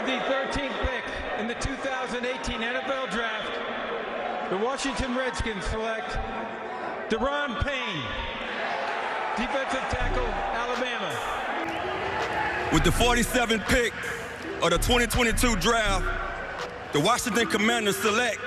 With the 13th pick in the 2018 NFL Draft, the Washington Redskins select Daron Payne, defensive tackle, Alabama. With the 47th pick of the 2022 draft, the Washington Commanders select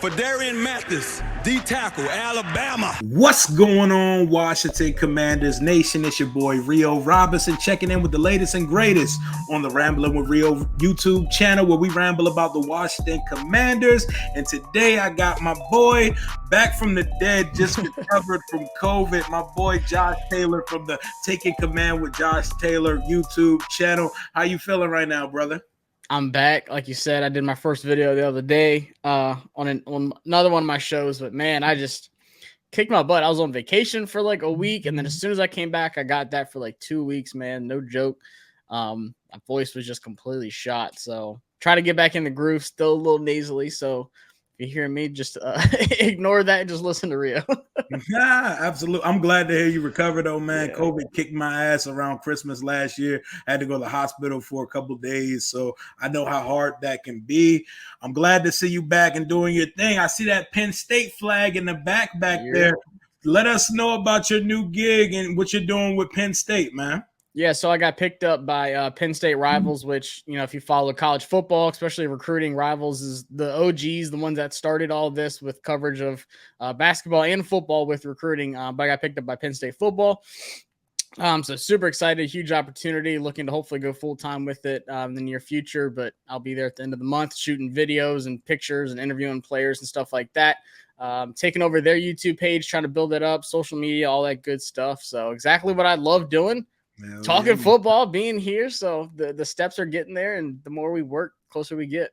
Daron Paynes, D-tackle, Alabama. What's going on, Washington Commanders Nation? It's your boy Rio Robinson checking in with the latest and greatest on the Rambling with Rio YouTube channel, where we ramble about the Washington Commanders. And today I got my boy back from the dead, just recovered from COVID, my boy Josh Taylor from the Taking Command with Josh Taylor YouTube channel. How you feeling right now, brother? I'm back. Like you said, I did my first video the other day on another one of my shows, but man, I just kicked my butt. I was on vacation for like a week, and then as soon as I came back, I got that for like 2 weeks, man. No joke. My voice was just completely shot. So try to get back in the groove, still a little nasally. So if you hear me, just ignore that and just listen to Rio. Yeah, absolutely. I'm glad to hear you recovered, though, man. Yeah. COVID kicked my ass around Christmas last year. I had to go to the hospital for a couple of days, so I know how hard that can be. I'm glad to see you back and doing your thing. I see that Penn State flag in the back there. Let us know about your new gig and what you're doing with Penn State, man. Yeah, so I got picked up by Penn State Rivals, which, you know, if you follow college football, especially recruiting, Rivals is the OGs, the ones that started all this with coverage of basketball and football with recruiting. But I got picked up by Penn State football. So super excited, huge opportunity, looking to hopefully go full-time with it in the near future. But I'll be there at the end of the month shooting videos and pictures and interviewing players and stuff like that. Taking over their YouTube page, trying to build it up, social media, all that good stuff. So exactly what I love doing. Talking football, being here, so the steps are getting there, and the more we work, closer we get.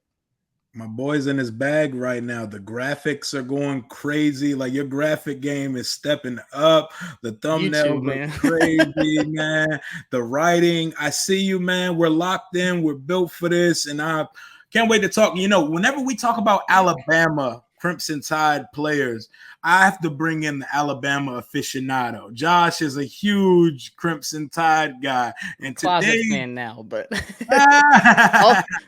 My boy's in his bag right now. The graphics are going crazy. Like, your graphic game is stepping up. The thumbnails are crazy, man. The writing, I see you, man. We're locked in. We're built for this, and I can't wait to talk. You know, whenever we talk about Alabama Crimson Tide players, I have to bring in the Alabama Aficionado. Josh is a huge Crimson Tide guy, and closet fan now, but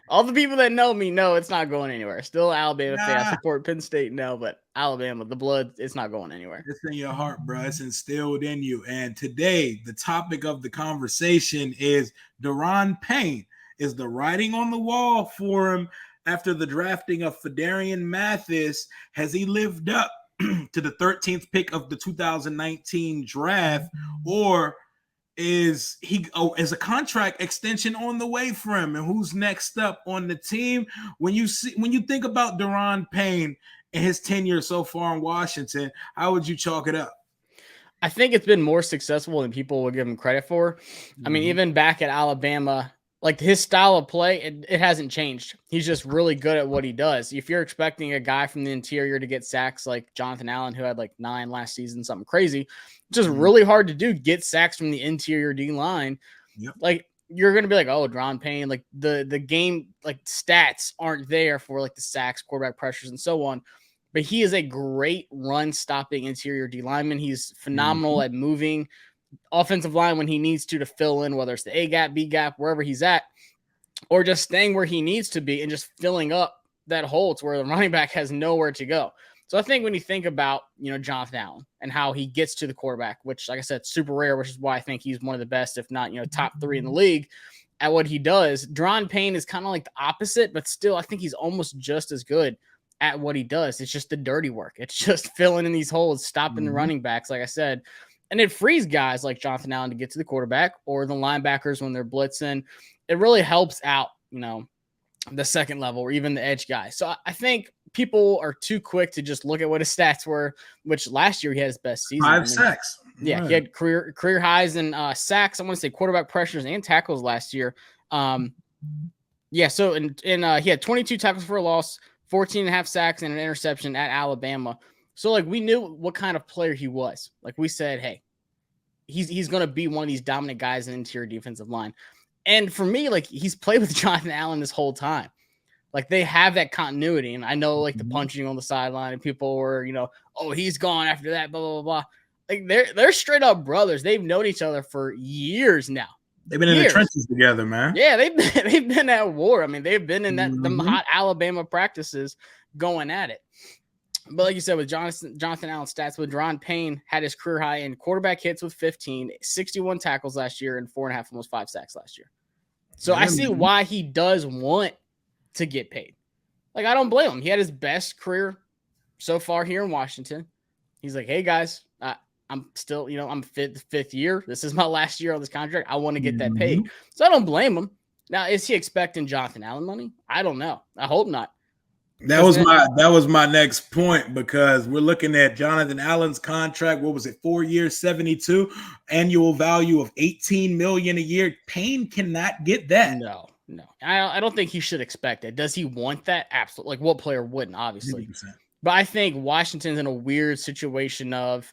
all the people that know me know it's not going anywhere. Still Alabama fan. I support Penn State now, but Alabama, the blood, it's not going anywhere. It's in your heart, bro. It's instilled in you. And today, the topic of the conversation is Daron Payne. Is the writing on the wall for him after the drafting of Daron Paynes? Has he lived up to the 13th pick of the 2019 draft, or is a contract extension on the way for him? And who's next up on the team? When you think about Daron Payne and his tenure so far in Washington, how would you chalk it up? I think it's been more successful than people would give him credit for. I mean, even back at Alabama, like, his style of play, it hasn't changed. He's just really good at what he does. If you're expecting a guy from the interior to get sacks like Jonathan Allen, who had like 9 last season, something crazy, it's just really hard to do, get sacks from the interior D-line. Yep. Like, you're going to be like, oh, Daron Payne, like the game, like stats aren't there for like the sacks, quarterback pressures, and so on. But he is a great run-stopping interior D-lineman. He's phenomenal at moving offensive line when he needs to fill in, whether it's the A gap, B gap, wherever he's at, or just staying where he needs to be and just filling up that hole to where the running back has nowhere to go. So I think when you think about, you know, Jonathan Allen and how he gets to the quarterback, which, like I said, super rare, which is why I think he's one of the best, if not, you know, top 3 in the league at what he does. Daron Payne is kind of like the opposite, but still, I think he's almost just as good at what he does. It's just the dirty work. It's just filling in these holes, stopping the running backs, like I said. And it frees guys like Jonathan Allen to get to the quarterback, or the linebackers when they're blitzing. It really helps out, you know, the second level or even the edge guy. So I think people are too quick to just look at what his stats were, which last year he had his best season. 5 sacks. Yeah, he had career highs in sacks. I want to say quarterback pressures and tackles last year. Yeah, so he had 22 tackles for a loss, 14 and a half sacks, and an interception at Alabama. So, like, we knew what kind of player he was. Like, we said, hey, he's going to be one of these dominant guys in the interior defensive line. And for me, like, he's played with Jonathan Allen this whole time. Like, they have that continuity. And I know, like, the punching on the sideline and people were, you know, oh, he's gone after that, blah, blah, blah. Like, they're straight up brothers. They've known each other for years now. They've been in the trenches together, man. Yeah, they've been at war. I mean, they've been in them hot Alabama practices going at it. But like you said, with Jonathan Allen's stats, with Daron Payne had his career high in quarterback hits with 15, 61 tackles last year, and 4.5, almost 5 sacks last year. So I see why he does want to get paid. Like, I don't blame him. He had his best career so far here in Washington. He's like, hey, guys, I'm still, I'm fifth year. This is my last year on this contract. I want to get that paid. So I don't blame him. Now, is he expecting Jonathan Allen money? I don't know. I hope not. That was my next point, because we're looking at Jonathan Allen's contract. What was it? 4 years, 72, annual value of $18 million a year. Payne cannot get that. No. I don't think he should expect it. Does he want that? Absolutely. Like, what player wouldn't, obviously? 100%. But I think Washington's in a weird situation of,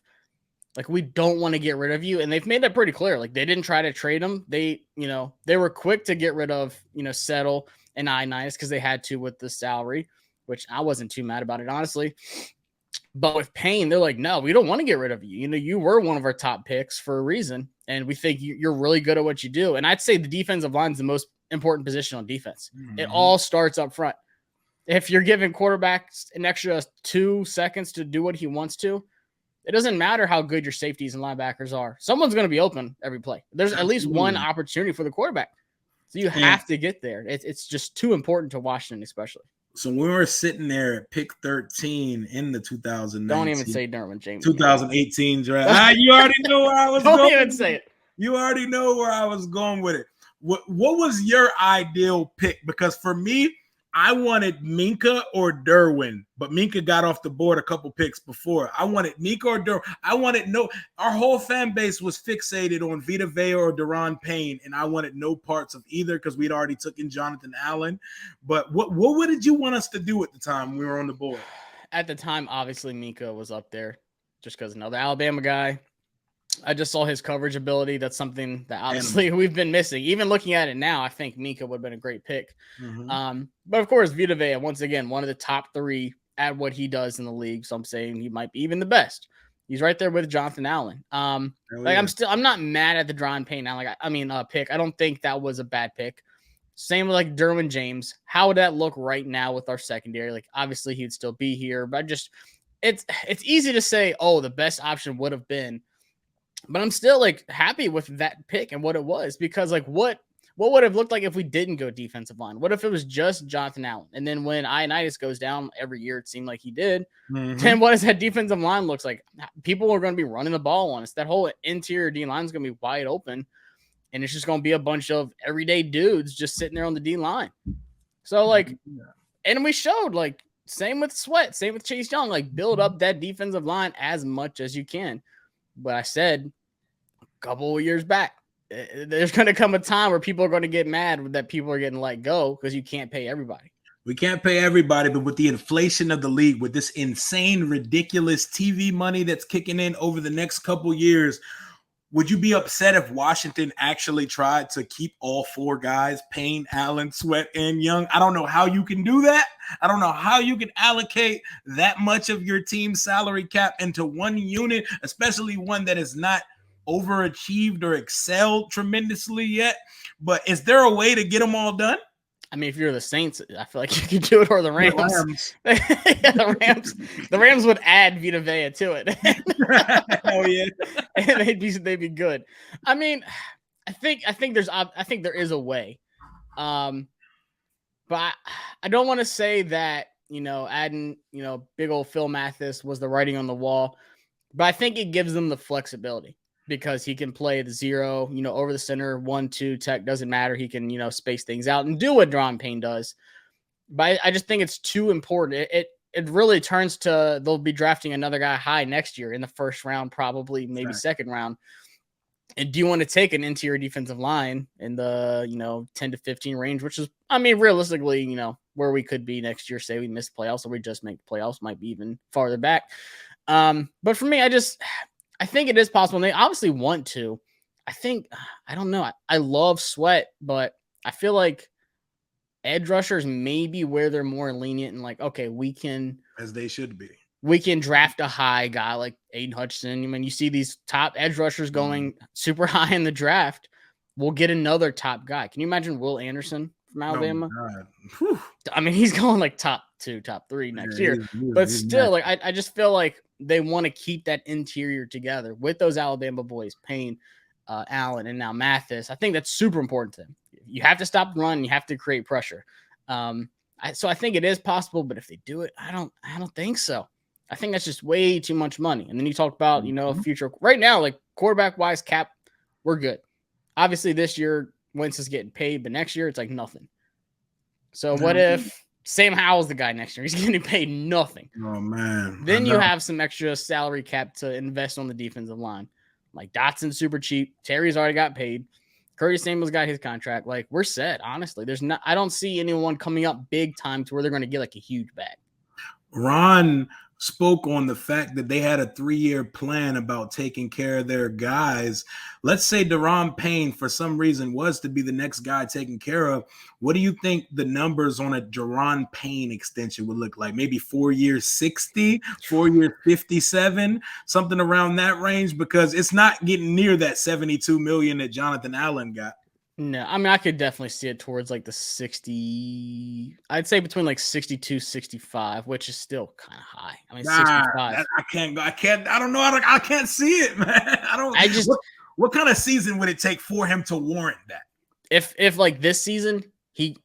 like, we don't want to get rid of you. And they've made that pretty clear. Like, they didn't try to trade him. They were quick to get rid of, Settle and Ioannidis because they had to with the salary, which I wasn't too mad about it, honestly. But with Payne, they're like, no, we don't want to get rid of you. You were one of our top picks for a reason. And we think you're really good at what you do. And I'd say the defensive line is the most important position on defense. It all starts up front. If you're giving quarterbacks an extra 2 seconds to do what he wants to, it doesn't matter how good your safeties and linebackers are. Someone's going to be open every play. There's at least one opportunity for the quarterback. So you have to get there. It's just too important to Washington, especially. So when we were sitting there at pick 13 in the 2019, don't even say Derwin James. 2018 draft. You already know where I was going. Don't even say it. You already know where I was going with it. What was your ideal pick? Because for me, I wanted Minka or Derwin, but Minka got off the board a couple picks before. I wanted Minka or Derwin. Our whole fan base was fixated on Vita Vea or Daron Payne, and I wanted no parts of either because we'd already taken Jonathan Allen. But what did you want us to do at the time when we were on the board? At the time, obviously, Minka was up there just because another Alabama guy. I just saw his coverage ability. That's something that obviously we've been missing. Even looking at it now, I think Minka would have been a great pick. But of course, Vita Vea, once again, one of the top 3 at what he does in the league. So I'm saying he might be even the best. He's right there with Jonathan Allen. I'm not mad at the Daron Payne pick. I don't think that was a bad pick. Same with like Derwin James. How would that look right now with our secondary? Like, obviously he'd still be here, but it's easy to say, oh, the best option would have been. But I'm still like happy with that pick and what it was, because like what would have looked like if we didn't go defensive line? What if it was just Jonathan Allen? And then when Ioannidis goes down every year, it seemed like he did. Then what does that defensive line looks like? People are going to be running the ball on us. That whole interior D line is going to be wide open, and it's just going to be a bunch of everyday dudes just sitting there on the D line. So like, and we showed like same with Sweat, same with Chase Young, like build up that defensive line as much as you can. But I said a couple of years back, there's going to come a time where people are going to get mad that people are getting let go because you can't pay everybody. We can't pay everybody, but with the inflation of the league, with this insane, ridiculous TV money that's kicking in over the next couple years, would you be upset if Washington actually tried to keep all 4 guys, Payne, Allen, Sweat, and Young? I don't know how you can do that. I don't know how you can allocate that much of your team's salary cap into one unit, especially one that is not overachieved or excelled tremendously yet. But is there a way to get them all done? I mean, if you're the Saints, I feel like you could do it, or the Rams. The Rams would add Vita Vea to it. Oh yeah, and they'd be good. I mean, I think there is a way, but I don't want to say that adding big old Phil Mathis was the writing on the wall, but I think it gives them the flexibility. Because he can play the 0, over the center, 1-2 tech, doesn't matter. He can, space things out and do what Daron Payne does. But I just think it's too important. It really turns to they'll be drafting another guy high next year in the first round, probably maybe second round. And do you want to take an interior defensive line in the 10 to 15 range, which is, I mean, realistically, where we could be next year? Say we miss playoffs or we just make the playoffs, might be even farther back. But for me, I think it is possible. And they obviously want to. I don't know. I love Sweat, but I feel like edge rushers may be where they're more lenient and like, okay, we can, as they should be. We can draft a high guy like Aiden Hutchinson. I mean, you see these top edge rushers going super high in the draft. we'll get another top guy. Can you imagine Will Anderson from Alabama? Oh, I mean, he's going like top 2, top 3 next year. But still, like I just feel like they want to keep that interior together with those Alabama boys, Payne, Allen, and now Mathis. I think that's super important to them. You have to stop the run. You have to create pressure. So I think it is possible, but if they do it, I don't think so. I think that's just way too much money. And then you talk about, future right now, like quarterback wise cap, we're good. Obviously this year, Wentz is getting paid, but next year it's like nothing. So what if Sam Howell's the guy next year? He's getting paid nothing. Oh man. Then you have some extra salary cap to invest on the defensive line. Like Dotson's super cheap. Terry's already got paid. Curtis Samuel's got his contract. Like we're set, honestly. I don't see anyone coming up big time to where they're going to get like a huge bag. Ron spoke on the fact that they had a 3-year plan about taking care of their guys. Let's say Daron Payne, for some reason, was to be the next guy taken care of. What do you think the numbers on a Daron Payne extension would look like? Maybe 4 years, 60, 4 years, 57, something around that range, because it's not getting near that 72 million that Jonathan Allen got. No, I mean, I could definitely see it towards like the 60, I'd say between like 62, 65, which is still kind of high. I mean, 65. I don't know. I can't see it, man. What kind of season would it take for him to warrant that? If like this season, he,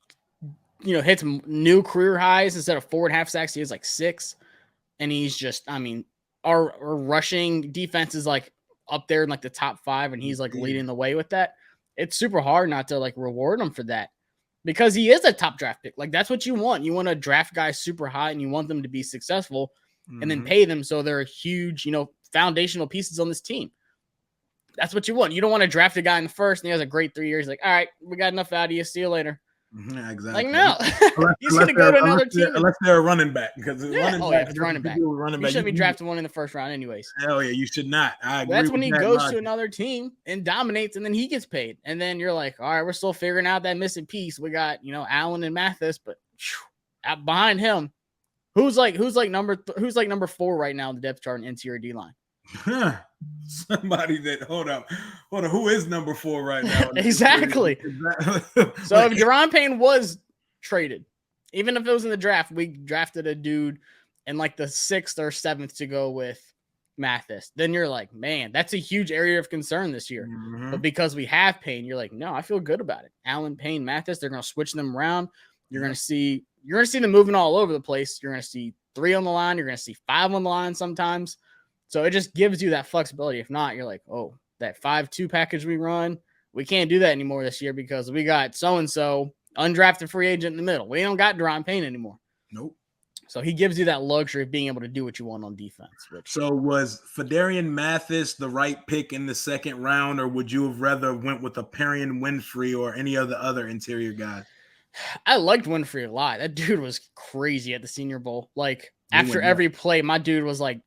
hits new career highs instead of 4.5 sacks, he has like 6. And he's just, I mean, our rushing defense is like up there in like the top 5, and he's like leading the way with that. It's super hard not to like reward him for that, because he is a top draft pick. Like that's what you want. You want to draft guys super high and you want them to be successful and then pay them so they're huge, foundational pieces on this team. That's what you want. You don't want to draft a guy in the first and he has a great 3 years. Like, all right, we got enough out of you. See you later. Yeah, exactly. Like, no, he's going to go to another team. Unless they're a running back. Because running back. You shouldn't be drafting one in the first round anyways. Hell yeah, you should not. I agree. That's when he goes to another team and dominates, and then he gets paid. And then you're like, all right, we're still figuring out that missing piece. We got, Allen and Mathis, but behind him, who's number 4 right now in the depth chart in interior D line? Somebody that hold on, who is number 4 right now? Exactly. So if Daron Payne was traded, even if it was in the draft, we drafted a dude in like the 6th or 7th to go with Mathis, then you're like, man, that's a huge area of concern this year. But because we have Payne, you're like, no, I feel good about it. Allen, Payne, Mathis, they're going to switch them around. You're going to see them moving all over the place. You're going to see 3 on the line. You're going to see 5 on the line sometimes. So it just gives you that flexibility. If not, you're like, oh, that 5-2 package we run, we can't do that anymore this year because we got so-and-so undrafted free agent in the middle. We don't got Daron Payne anymore. Nope. So he gives you that luxury of being able to do what you want on defense. So was Fadarian Mathis the right pick in the 2nd round, or would you have rather went with a Perrion Winfrey or any of the other interior guys? I liked Winfrey a lot. That dude was crazy at the Senior Bowl. Like after every play, my dude was like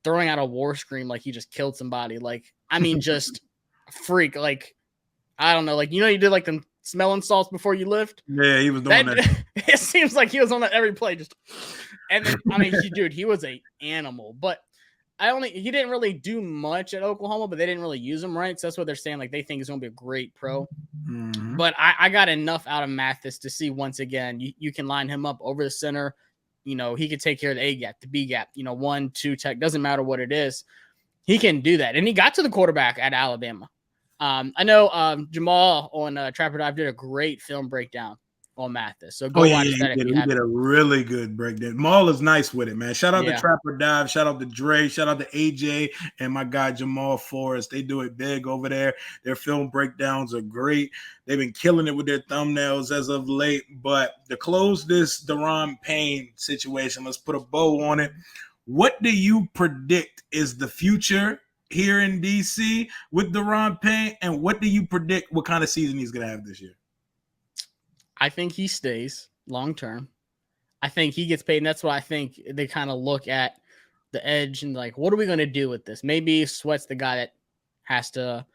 throwing out a war scream like he just killed somebody. Like, I mean, just freak. Like, I don't know. Like, you did like them smelling salts before you lift? Yeah, he was doing that. It seems like he was on that every play. And then, I mean, he was a animal. But he didn't really do much at Oklahoma, but they didn't really use him, right? So that's what they're saying. Like, they think he's going to be a great pro. Mm-hmm. But I got enough out of Mathis to see, once again, you can line him up over the center. He could take care of the A gap, the B gap, 1, 2 tech, doesn't matter what it is. He can do that. And he got to the quarterback at Alabama. I know Jamal on Trapper Dive did a great film breakdown on Mathis. So go watch that. He did a really good breakdown. Maul is nice with it, man. Shout out to Trapper Dive. Shout out to Dre. Shout out to AJ and my guy Jamal Forrest. They do it big over there. Their film breakdowns are great. They've been killing it with their thumbnails as of late. But to close this Daron Payne situation, let's put a bow on it. What do you predict is the future here in DC with Daron Payne, and what do you predict what kind of season he's going to have this year? I think he stays long term. I think he gets paid, and that's why I think they kind of look at the edge and like, what are we going to do with this? Maybe Sweat's the guy that has to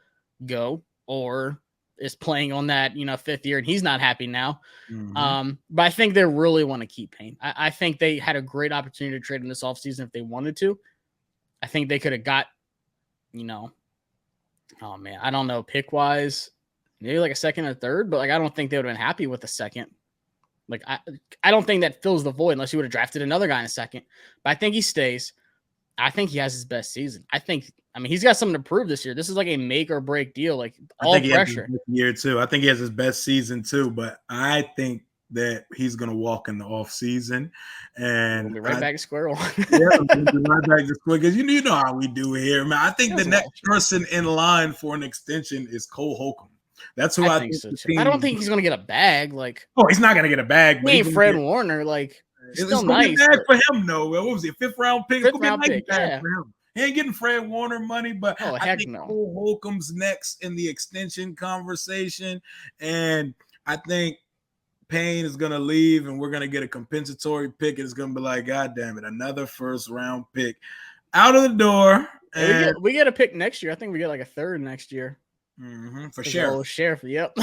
go or is playing on that 5th year and he's not happy now. Mm-hmm. But I think they really want to keep Payne. I think they had a great opportunity to trade him this offseason if they wanted to. I think they could have got, oh man, I don't know, pick wise, maybe like a second or third, but like I don't think they would have been happy with a second. Like I don't think that fills the void unless you would have drafted another guy in a second. But I think he stays. I think he has his best season. I mean, he's got something to prove this year. This is like a make or break deal. Like all pressure. Year too. I think he has his best season too. But I think that he's gonna walk in the off season, and we'll be right back to square one. Yeah, we'll be right back to square because you know how we do here, man. I think the next person in line for an extension is Cole Holcomb. That's who I think so too. I don't think he's gonna get a bag. Like, he's not gonna get a bag. He ain't Fred Warner. Like, it's still nice. Bag for him, though. What was he? A 5th round pick? For him. He ain't getting Fred Warner money, but I think no. Cole Holcomb's next in the extension conversation, and I think Payne is gonna leave, and we're gonna get a compensatory pick. And it's gonna be like, God damn it, another 1st round pick out of the door. And we get a pick next year. I think we get like a 3rd next year. For sure. Sheriff. Yep.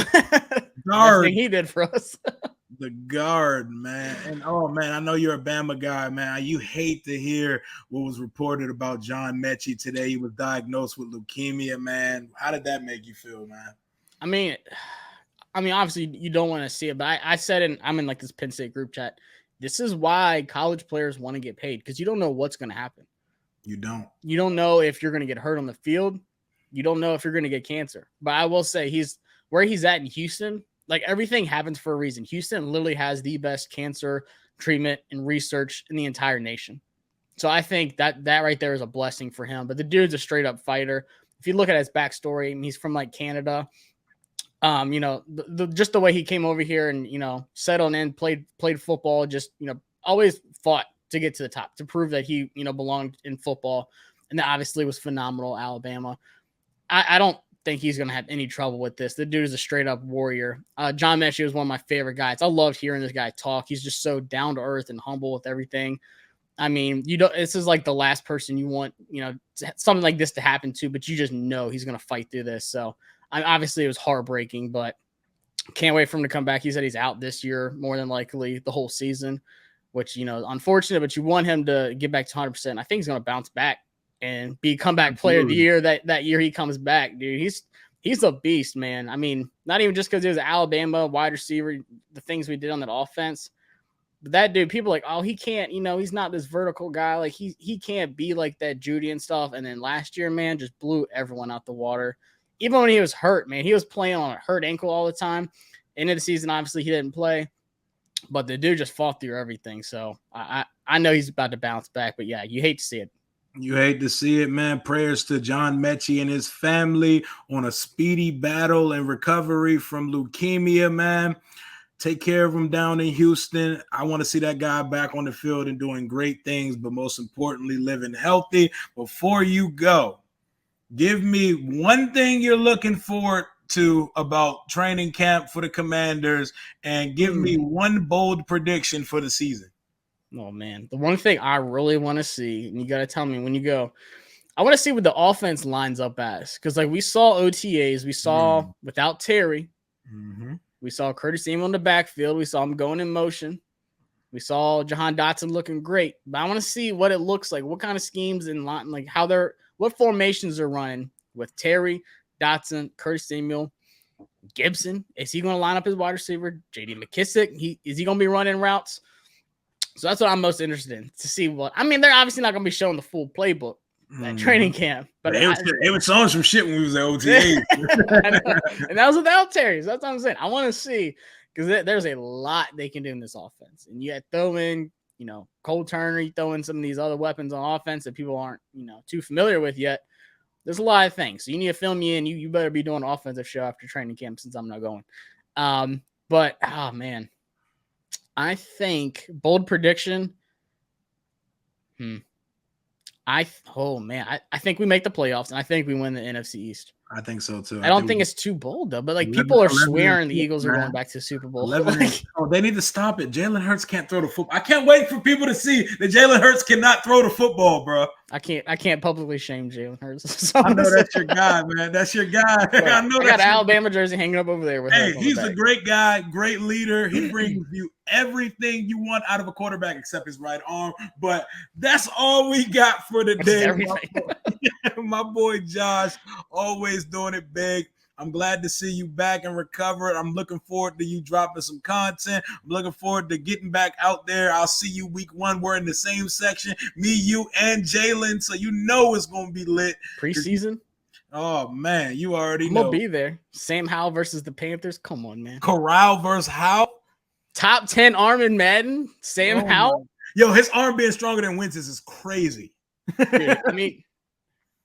Guard. Thing he did for us. The guard, man. And man, I know you're a Bama guy, man. You hate to hear what was reported about John Mechie today. He was diagnosed with leukemia, man. How did that make you feel, man? I mean, obviously you don't want to see it, but I said I'm in like this Penn State group chat. This is why college players want to get paid, because you don't know what's going to happen. You don't know if you're going to get hurt on the field. You don't know if you're going to get cancer. But I will say where he's at in Houston. Like, everything happens for a reason. Houston literally has the best cancer treatment and research in the entire nation. So I think that right there is a blessing for him. But the dude's a straight up fighter. If you look at his backstory, and he's from like Canada. Just the way he came over here and, settled in, played football, just, always fought to get to the top, to prove that he, belonged in football. And that obviously was phenomenal, Alabama. I don't think he's going to have any trouble with this. The dude is a straight up warrior. John Mechie was one of my favorite guys. I loved hearing this guy talk. He's just so down to earth and humble with everything. I mean, this is like the last person you want, something like this to happen to, but you just know he's going to fight through this. So obviously it was heartbreaking, but can't wait for him to come back. He said he's out this year, more than likely the whole season, which, unfortunate, but you want him to get back to 100%. I think he's going to bounce back and be comeback player of the year that year he comes back, dude. He's a beast, man. I mean, not even just because he was an Alabama wide receiver, the things we did on that offense. But that dude, people are like, oh, he can't, he's not this vertical guy. Like, he can't be like that Judy and stuff. And then last year, man, just blew everyone out the water. Even when he was hurt, man, he was playing on a hurt ankle all the time. End of the season, obviously, he didn't play. But the dude just fought through everything. So I know he's about to bounce back. But, yeah, you hate to see it. You hate to see it, man. Prayers to John Mechie and his family on a speedy battle and recovery from leukemia, man. Take care of him down in Houston. I want to see that guy back on the field and doing great things, but most importantly, living healthy. Before you go, give me one thing you're looking forward to about training camp for the Commanders, and give me one bold prediction for the season. Oh, man. The one thing I really want to see, and you got to tell me when you go, I want to see what the offense lines up as. Because, like, we saw OTAs. We saw without Terry. We saw Curtis Samuel in the backfield. We saw him going in motion. We saw Jahan Dotson looking great. But I want to see what it looks like, what kind of schemes and like what formations they're running with Terry, Dotson, Curtis Samuel, Gibson. Is he going to line up his wide receiver? J.D. McKissick. Is he going to be running routes? So that's what I'm most interested in, to see what. I mean, they're obviously not going to be showing the full playbook at training camp, but they were showing some shit when we was at OTA, and that was without Terry. So that's what I'm saying. I want to see, because there's a lot they can do in this offense, and you got throw in, Cole Turner, you throw in some of these other weapons on offense that people aren't, too familiar with yet. There's a lot of things, so you need to fill me in. You better be doing an offensive show after training camp, since I'm not going. But oh man. I think bold prediction. I think we make the playoffs, and I think we win the NFC East. I think so too. I don't think it's too bold though, but like people are swearing the Eagles are going back to the Super Bowl. They need to stop it. Jalen Hurts can't throw the football. I can't wait for people to see that Jalen Hurts cannot throw the football, bro. I can't publicly shame Jalen Hurts. I know that's your guy, man. That's your guy. I know. I got an Alabama jersey hanging up over there. He's a great guy, great leader. He brings you everything you want out of a quarterback except his right arm. But that's all we got for today. My boy Josh, always doing it big. I'm glad to see you back and recovered. I'm looking forward to you dropping some content. I'm looking forward to getting back out there. I'll see you week 1. We're in the same section, me, you, and Jalen. So you know it's going to be lit. Preseason? Oh, man, you already I'm know. going to be there. Sam Howell versus the Panthers. Come on, man. Corral versus Howell. Top 10 arm in Madden. Sam Howell. Yo, his arm being stronger than Wentz's is crazy. Dude, I mean,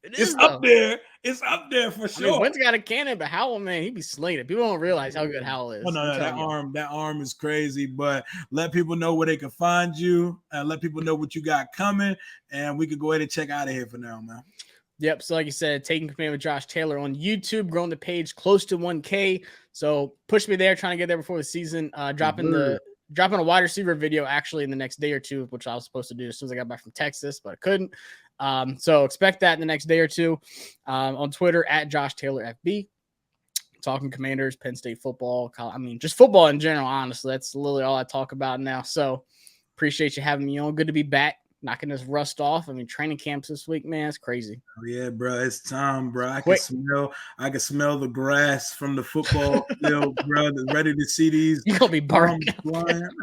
it's up there. It's up there for sure. I mean, Wentz got a cannon, but Howell, man, he be slinging it. People don't realize how good Howell is. Oh, no, that arm is crazy. But let people know where they can find you. Let people know what you got coming, and we could go ahead and check out of here for now, man. Yep. So, like you said, Taking Command with Josh Taylor on YouTube, growing the page close to 1K. So, push me there, trying to get there before the season. Dropping a wide receiver video actually in the next day or two, which I was supposed to do as soon as I got back from Texas, but I couldn't. So expect that in the next day or two. On Twitter at Josh Taylor FB. Talking Commanders, Penn State football. I mean, just football in general, honestly. That's literally all I talk about now. So appreciate you having me on. Good to be back. Knocking this rust off. I mean, training camps this week, man, it's crazy. Oh yeah, bro, it's time, bro. I can smell the grass from the football field, bro. Ready to see these. You gonna be burned.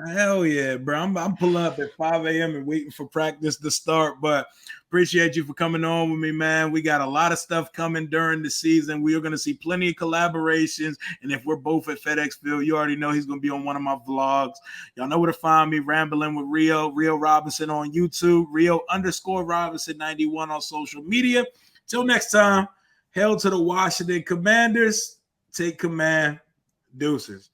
Hell yeah, bro. I'm pulling up at 5 a.m. and waiting for practice to start. But appreciate you for coming on with me, man. We got a lot of stuff coming during the season. We are going to see plenty of collaborations. And if we're both at FedEx Field, you already know he's going to be on one of my vlogs. Y'all know where to find me, Rambling with Rio Robinson on YouTube, Rio_Robinson91 on social media. Till next time, hail to the Washington Commanders. Take command. Deuces.